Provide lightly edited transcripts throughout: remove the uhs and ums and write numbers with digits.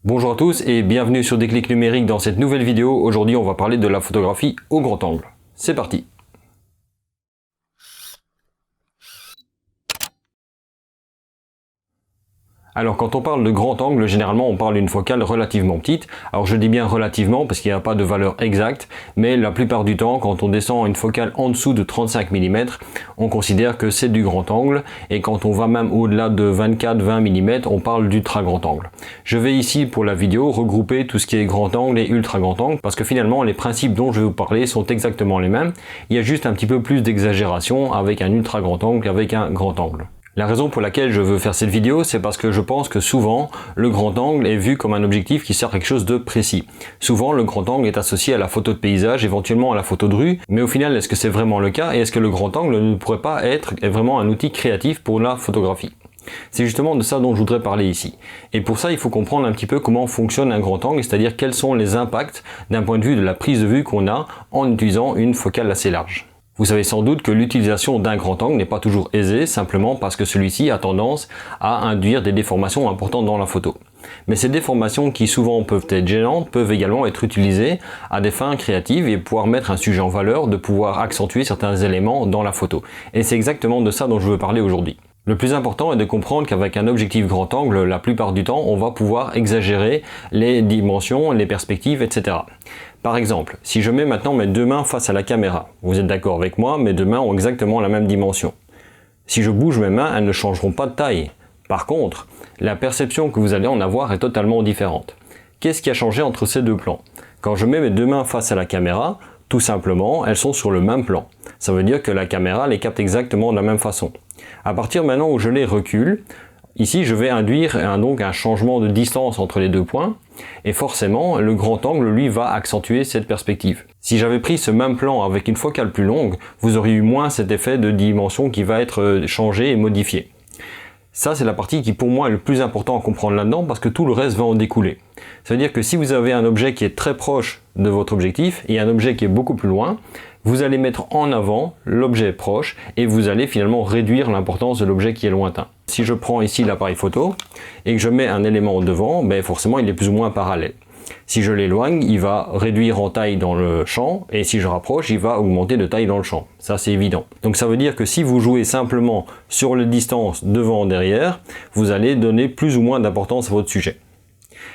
Bonjour à tous et bienvenue sur Déclic Numérique dans cette nouvelle vidéo. Aujourd'hui on va parler de la photographie au grand angle. C'est parti! Alors quand on parle de grand angle, généralement on parle d'une focale relativement petite. Alors je dis bien relativement parce qu'il n'y a pas de valeur exacte, mais la plupart du temps quand on descend une focale en dessous de 35 mm, on considère que c'est du grand angle, et quand on va même au-delà de 24-20 mm, on parle d'ultra grand angle. Je vais ici pour la vidéo regrouper tout ce qui est grand angle et ultra grand angle, parce que finalement les principes dont je vais vous parler sont exactement les mêmes. Il y a juste un petit peu plus d'exagération avec un ultra grand angle qu'avec un grand angle. La raison pour laquelle je veux faire cette vidéo, c'est parce que je pense que souvent, le grand angle est vu comme un objectif qui sert à quelque chose de précis. Souvent, le grand angle est associé à la photo de paysage, éventuellement à la photo de rue, mais au final, est-ce que c'est vraiment le cas et est-ce que le grand angle ne pourrait pas être vraiment un outil créatif pour la photographie? C'est justement de ça dont je voudrais parler ici. Et pour ça, il faut comprendre un petit peu comment fonctionne un grand angle, c'est-à-dire quels sont les impacts d'un point de vue de la prise de vue qu'on a en utilisant une focale assez large. Vous savez sans doute que l'utilisation d'un grand angle n'est pas toujours aisée, simplement parce que celui-ci a tendance à induire des déformations importantes dans la photo. Mais ces déformations qui souvent peuvent être gênantes, peuvent également être utilisées à des fins créatives et pouvoir mettre un sujet en valeur, de pouvoir accentuer certains éléments dans la photo. Et c'est exactement de ça dont je veux parler aujourd'hui. Le plus important est de comprendre qu'avec un objectif grand angle, la plupart du temps, on va pouvoir exagérer les dimensions, les perspectives, etc. Par exemple, si je mets maintenant mes deux mains face à la caméra, vous êtes d'accord avec moi, mes deux mains ont exactement la même dimension. Si je bouge mes mains, elles ne changeront pas de taille. Par contre, la perception que vous allez en avoir est totalement différente. Qu'est-ce qui a changé entre ces deux plans? Quand je mets mes deux mains face à la caméra, tout simplement, elles sont sur le même plan. Ça veut dire que la caméra les capte exactement de la même façon. À partir maintenant où je les recule, ici je vais induire donc un changement de distance entre les deux points, et forcément le grand angle lui va accentuer cette perspective. Si j'avais pris ce même plan avec une focale plus longue, vous auriez eu moins cet effet de dimension qui va être changé et modifié. Ça, c'est la partie qui pour moi est le plus important à comprendre là-dedans, parce que tout le reste va en découler. Ça veut dire que si vous avez un objet qui est très proche de votre objectif et un objet qui est beaucoup plus loin, vous allez mettre en avant l'objet proche et vous allez finalement réduire l'importance de l'objet qui est lointain. Si je prends ici l'appareil photo et que je mets un élément au devant, forcément il est plus ou moins parallèle. Si je l'éloigne, il va réduire en taille dans le champ, et si je rapproche, il va augmenter de taille dans le champ. Ça, c'est évident. Donc ça veut dire que si vous jouez simplement sur les distances devant-derrière, vous allez donner plus ou moins d'importance à votre sujet.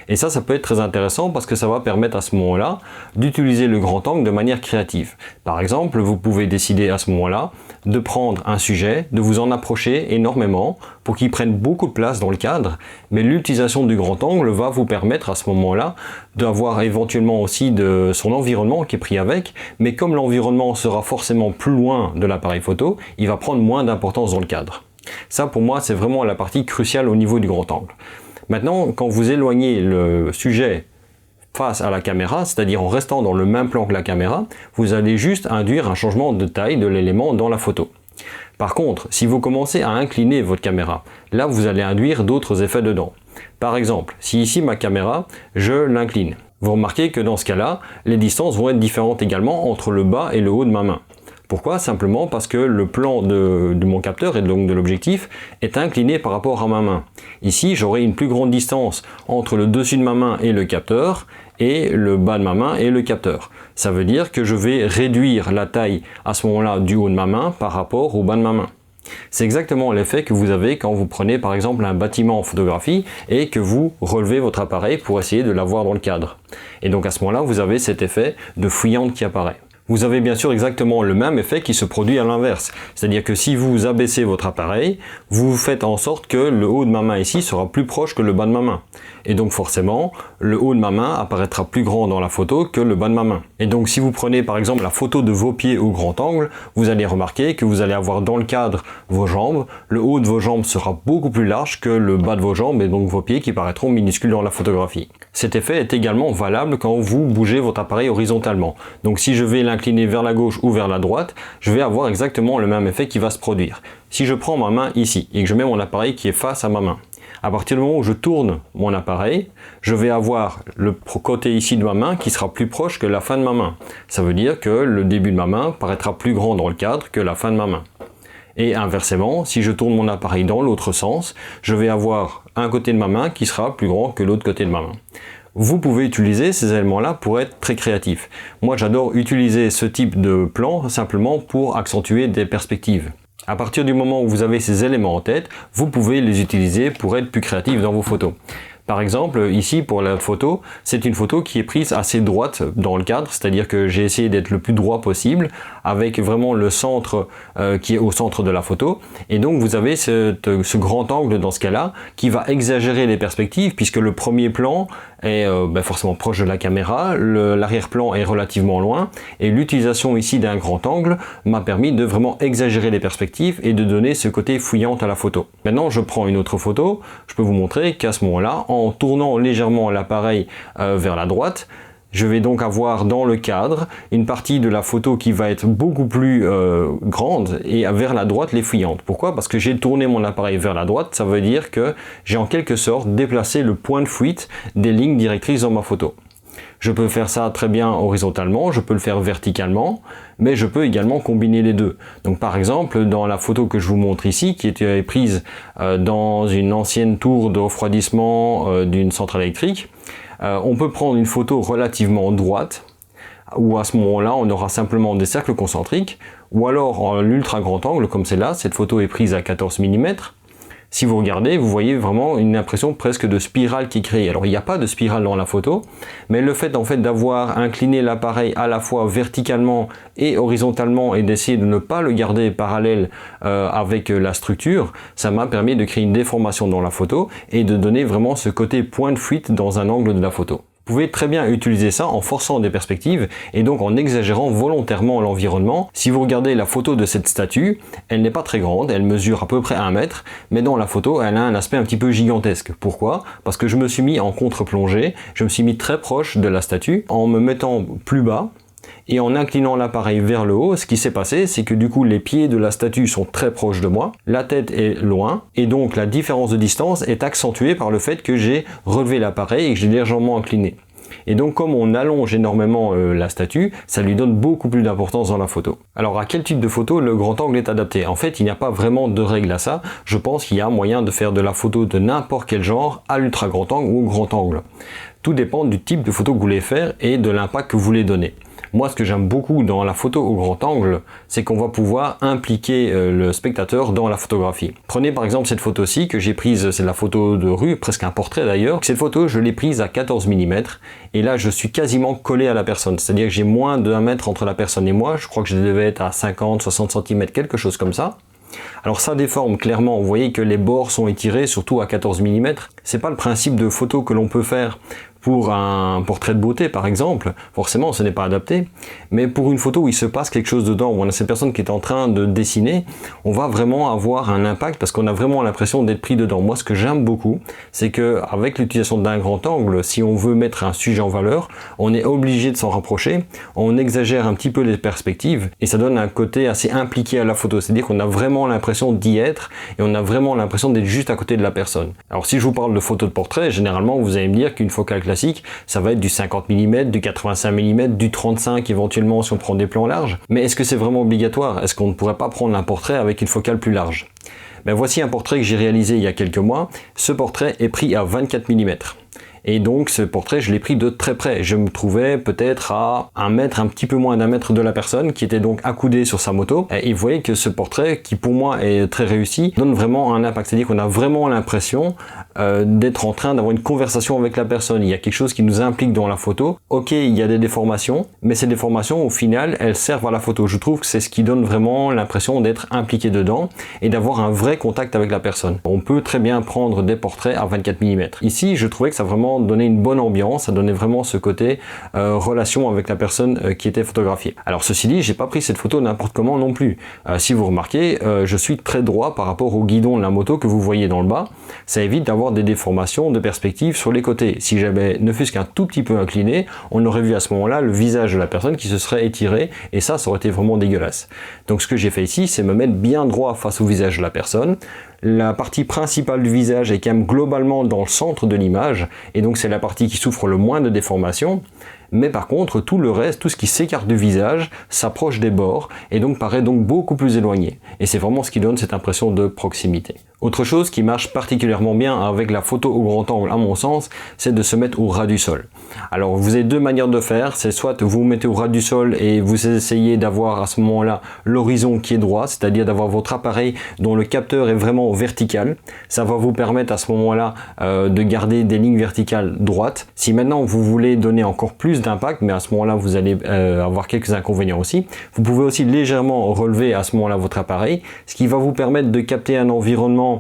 Et ça peut être très intéressant parce que ça va permettre à ce moment-là d'utiliser le grand angle de manière créative. Par exemple, vous pouvez décider à ce moment-là de prendre un sujet, de vous en approcher énormément pour qu'il prenne beaucoup de place dans le cadre, mais l'utilisation du grand angle va vous permettre à ce moment-là d'avoir éventuellement aussi de son environnement qui est pris avec, mais comme l'environnement sera forcément plus loin de l'appareil photo, il va prendre moins d'importance dans le cadre. Ça pour moi c'est vraiment la partie cruciale au niveau du grand angle. Maintenant, quand vous éloignez le sujet face à la caméra, c'est-à-dire en restant dans le même plan que la caméra, vous allez juste induire un changement de taille de l'élément dans la photo. Par contre, si vous commencez à incliner votre caméra, là vous allez induire d'autres effets dedans. Par exemple, si ici ma caméra, je l'incline. Vous remarquez que dans ce cas-là, les distances vont être différentes également entre le bas et le haut de ma main. Pourquoi? Simplement parce que le plan de mon capteur et donc de l'objectif est incliné par rapport à ma main. Ici, j'aurai une plus grande distance entre le dessus de ma main et le capteur et le bas de ma main et le capteur. Ça veut dire que je vais réduire la taille à ce moment-là du haut de ma main par rapport au bas de ma main. C'est exactement l'effet que vous avez quand vous prenez par exemple un bâtiment en photographie et que vous relevez votre appareil pour essayer de l'avoir dans le cadre. Et donc à ce moment-là, vous avez cet effet de fouillante qui apparaît. Vous avez bien sûr exactement le même effet qui se produit à l'inverse. C'est-à-dire que si vous abaissez votre appareil, vous faites en sorte que le haut de ma main ici sera plus proche que le bas de ma main. Et donc forcément, le haut de ma main apparaîtra plus grand dans la photo que le bas de ma main. Et donc si vous prenez par exemple la photo de vos pieds au grand angle, vous allez remarquer que vous allez avoir dans le cadre vos jambes. Le haut de vos jambes sera beaucoup plus large que le bas de vos jambes et donc vos pieds qui paraîtront minuscules dans la photographie. Cet effet est également valable quand vous bougez votre appareil horizontalement. Donc si je vais l'incliner vers la gauche ou vers la droite, je vais avoir exactement le même effet qui va se produire. Si je prends ma main ici et que je mets mon appareil qui est face à ma main, à partir du moment où je tourne mon appareil, je vais avoir le côté ici de ma main qui sera plus proche que la fin de ma main. Ça veut dire que le début de ma main paraîtra plus grand dans le cadre que la fin de ma main. Et inversement, si je tourne mon appareil dans l'autre sens, je vais avoir un côté de ma main qui sera plus grand que l'autre côté de ma main. Vous pouvez utiliser ces éléments-là pour être très créatif. Moi, j'adore utiliser ce type de plan simplement pour accentuer des perspectives. À partir du moment où vous avez ces éléments en tête, vous pouvez les utiliser pour être plus créatif dans vos photos. Par exemple, ici pour la photo, c'est une photo qui est prise assez droite dans le cadre, c'est-à-dire que j'ai essayé d'être le plus droit possible, avec vraiment le centre qui est au centre de la photo. Et donc vous avez ce grand angle dans ce cas-là, qui va exagérer les perspectives, puisque le premier plan est forcément proche de la caméra, l'arrière-plan est relativement loin, et l'utilisation ici d'un grand angle m'a permis de vraiment exagérer les perspectives et de donner ce côté fouillant à la photo. Maintenant, je prends une autre photo, je peux vous montrer qu'à ce moment-là, en tournant légèrement l'appareil vers la droite, je vais donc avoir dans le cadre une partie de la photo qui va être beaucoup plus grande et vers la droite les fouillantes. Pourquoi? Parce que j'ai tourné mon appareil vers la droite, ça veut dire que j'ai en quelque sorte déplacé le point de fuite des lignes directrices dans ma photo. Je peux faire ça très bien horizontalement, je peux le faire verticalement, mais je peux également combiner les deux. Donc par exemple, dans la photo que je vous montre ici, qui était prise dans une ancienne tour de refroidissement d'une centrale électrique, on peut prendre une photo relativement droite, où à ce moment-là, on aura simplement des cercles concentriques, ou alors en l'ultra grand angle, comme c'est là, cette photo est prise à 14 mm. Si vous regardez, vous voyez vraiment une impression presque de spirale qui est créée. Alors il n'y a pas de spirale dans la photo, mais le fait d'avoir incliné l'appareil à la fois verticalement et horizontalement et d'essayer de ne pas le garder parallèle avec la structure, ça m'a permis de créer une déformation dans la photo et de donner vraiment ce côté point de fuite dans un angle de la photo. Vous pouvez très bien utiliser ça en forçant des perspectives et donc en exagérant volontairement l'environnement. Si vous regardez la photo de cette statue, elle n'est pas très grande, elle mesure à peu près 1 mètre, mais dans la photo, elle a un aspect un petit peu gigantesque. Pourquoi? Parce que je me suis mis en contre-plongée, je me suis mis très proche de la statue, en me mettant plus bas, et en inclinant l'appareil vers le haut, ce qui s'est passé, c'est que du coup les pieds de la statue sont très proches de moi, la tête est loin, et donc la différence de distance est accentuée par le fait que j'ai relevé l'appareil et que j'ai légèrement incliné. Et donc comme on allonge énormément la statue, ça lui donne beaucoup plus d'importance dans la photo. Alors à quel type de photo le grand angle est adapté? En fait, il n'y a pas vraiment de règle à ça. Je pense qu'il y a moyen de faire de la photo de n'importe quel genre à l'ultra grand angle ou au grand angle. Tout dépend du type de photo que vous voulez faire et de l'impact que vous voulez donner. Moi, ce que j'aime beaucoup dans la photo au grand angle, c'est qu'on va pouvoir impliquer le spectateur dans la photographie. Prenez par exemple cette photo-ci que j'ai prise, c'est la photo de rue, presque un portrait d'ailleurs. Cette photo, je l'ai prise à 14 mm et là, je suis quasiment collé à la personne. C'est-à-dire que j'ai moins d'1 mètre entre la personne et moi. Je crois que je devais être à 50, 60 cm, quelque chose comme ça. Alors ça déforme clairement, vous voyez que les bords sont étirés, surtout à 14 mm. C'est pas le principe de photo que l'on peut faire pour un portrait de beauté par exemple, forcément ce n'est pas adapté, mais pour une photo où il se passe quelque chose dedans, où on a cette personne qui est en train de dessiner, on va vraiment avoir un impact parce qu'on a vraiment l'impression d'être pris dedans. Moi ce que j'aime beaucoup, c'est que avec l'utilisation d'un grand angle, si on veut mettre un sujet en valeur, on est obligé de s'en rapprocher, on exagère un petit peu les perspectives et ça donne un côté assez impliqué à la photo, c'est-à-dire qu'on a vraiment l'impression d'y être et on a vraiment l'impression d'être juste à côté de la personne. Alors si je vous parle de photo de portrait, généralement vous allez me dire qu'une focale classique, ça va être du 50 mm, du 85 mm, du 35 éventuellement si on prend des plans larges. Mais est-ce que c'est vraiment obligatoire? Est-ce qu'on ne pourrait pas prendre un portrait avec une focale plus large? Ben voici un portrait que j'ai réalisé il y a quelques mois. Ce portrait est pris à 24 mm. Et donc ce portrait, je l'ai pris de très près. Je me trouvais peut-être à 1 mètre, un petit peu moins d'1 mètre de la personne qui était donc accoudée sur sa moto. Et vous voyez que ce portrait, qui pour moi est très réussi, donne vraiment un impact. C'est-à-dire qu'on a vraiment l'impression d'être en train d'avoir une conversation avec la personne. Il y a quelque chose qui nous implique dans la photo. Ok, il y a des déformations, mais ces déformations, au final, elles servent à la photo. Je trouve que c'est ce qui donne vraiment l'impression d'être impliqué dedans et d'avoir un vrai contact avec la personne. On peut très bien prendre des portraits à 24 mm. Ici, je trouvais que ça vraiment donnait une bonne ambiance, ça donnait vraiment ce côté relation avec la personne qui était photographiée. Alors ceci dit, j'ai pas pris cette photo n'importe comment non plus. Si vous remarquez, je suis très droit par rapport au guidon de la moto que vous voyez dans le bas. Ça évite d'avoir des déformations de perspective sur les côtés. Si j'avais ne fût-ce qu'un tout petit peu incliné, on aurait vu à ce moment-là le visage de la personne qui se serait étiré et ça aurait été vraiment dégueulasse. Donc ce que j'ai fait ici, c'est me mettre bien droit face au visage de la personne. La partie principale du visage est quand même globalement dans le centre de l'image et donc c'est la partie qui souffre le moins de déformation. mais par contre tout le reste, tout ce qui s'écarte du visage, s'approche des bords et donc paraît donc beaucoup plus éloigné. Et c'est vraiment ce qui donne cette impression de proximité. Autre chose qui marche particulièrement bien avec la photo au grand angle à mon sens, c'est de se mettre au ras du sol. Alors vous avez deux manières de faire, c'est soit vous vous mettez au ras du sol et vous essayez d'avoir à ce moment-là l'horizon qui est droit, c'est-à-dire d'avoir votre appareil dont le capteur est vraiment vertical. Ça va vous permettre à ce moment-là de garder des lignes verticales droites. Si maintenant vous voulez donner encore plus d'impact, mais à ce moment-là vous allez avoir quelques inconvénients aussi, vous pouvez aussi légèrement relever à ce moment-là votre appareil, ce qui va vous permettre de capter un environnement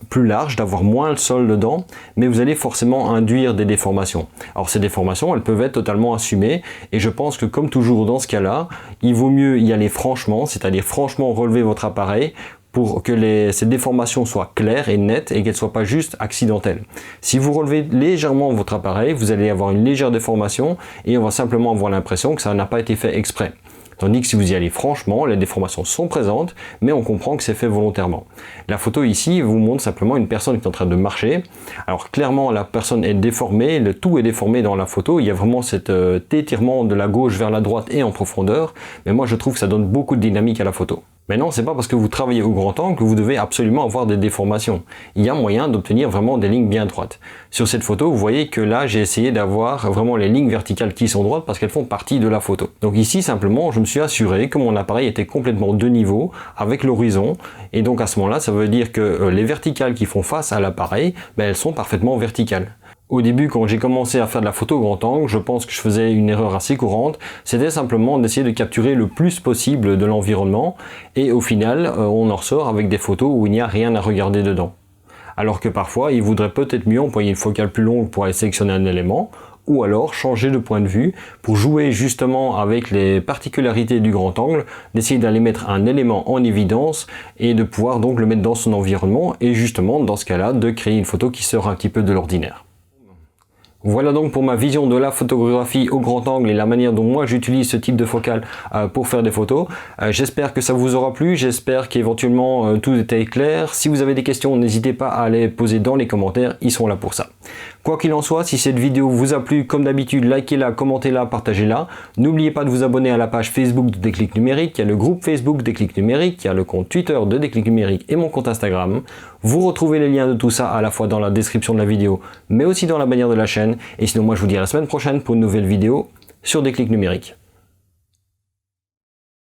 plus large, d'avoir moins le sol dedans, mais vous allez forcément induire des déformations. Alors ces déformations, elles peuvent être totalement assumées, et je pense que comme toujours dans ce cas-là, il vaut mieux y aller franchement, c'est-à-dire franchement relever votre appareil pour que ces déformations soient claires et nettes et qu'elles ne soient pas juste accidentelles. Si vous relevez légèrement votre appareil, vous allez avoir une légère déformation et on va simplement avoir l'impression que ça n'a pas été fait exprès. Tandis que si vous y allez franchement, les déformations sont présentes, mais on comprend que c'est fait volontairement. La photo ici vous montre simplement une personne qui est en train de marcher. Alors clairement, la personne est déformée, le tout est déformé dans la photo. Il y a vraiment cet étirement de la gauche vers la droite et en profondeur. Mais moi, je trouve que ça donne beaucoup de dynamique à la photo. Mais non, c'est pas parce que vous travaillez au grand angle que vous devez absolument avoir des déformations. Il y a moyen d'obtenir vraiment des lignes bien droites. Sur cette photo, vous voyez que là, j'ai essayé d'avoir vraiment les lignes verticales qui sont droites parce qu'elles font partie de la photo. Donc ici, simplement, je me suis assuré que mon appareil était complètement de niveau avec l'horizon. Et donc à ce moment-là, ça veut dire que les verticales qui font face à l'appareil, elles sont parfaitement verticales. Au début, quand j'ai commencé à faire de la photo au grand angle, je pense que je faisais une erreur assez courante, c'était simplement d'essayer de capturer le plus possible de l'environnement, et au final, on en ressort avec des photos où il n'y a rien à regarder dedans. Alors que parfois, il vaudrait peut-être mieux employer une focale plus longue pour aller sélectionner un élément, ou alors changer de point de vue pour jouer justement avec les particularités du grand angle, d'essayer d'aller mettre un élément en évidence et de pouvoir donc le mettre dans son environnement, et justement, dans ce cas-là, de créer une photo qui sort un petit peu de l'ordinaire. Voilà donc pour ma vision de la photographie au grand angle et la manière dont moi j'utilise ce type de focale pour faire des photos. J'espère que ça vous aura plu, j'espère qu'éventuellement tout était clair. Si vous avez des questions, n'hésitez pas à les poser dans les commentaires, ils sont là pour ça. Quoi qu'il en soit, si cette vidéo vous a plu, comme d'habitude, likez-la, commentez-la, partagez-la. N'oubliez pas de vous abonner à la page Facebook de Déclic Numérique, il y a le groupe Facebook Déclic Numérique, il y a le compte Twitter de Déclic Numérique et mon compte Instagram. Vous retrouvez les liens de tout ça à la fois dans la description de la vidéo, mais aussi dans la bannière de la chaîne. Et sinon, moi je vous dis à la semaine prochaine pour une nouvelle vidéo sur Déclic Numérique.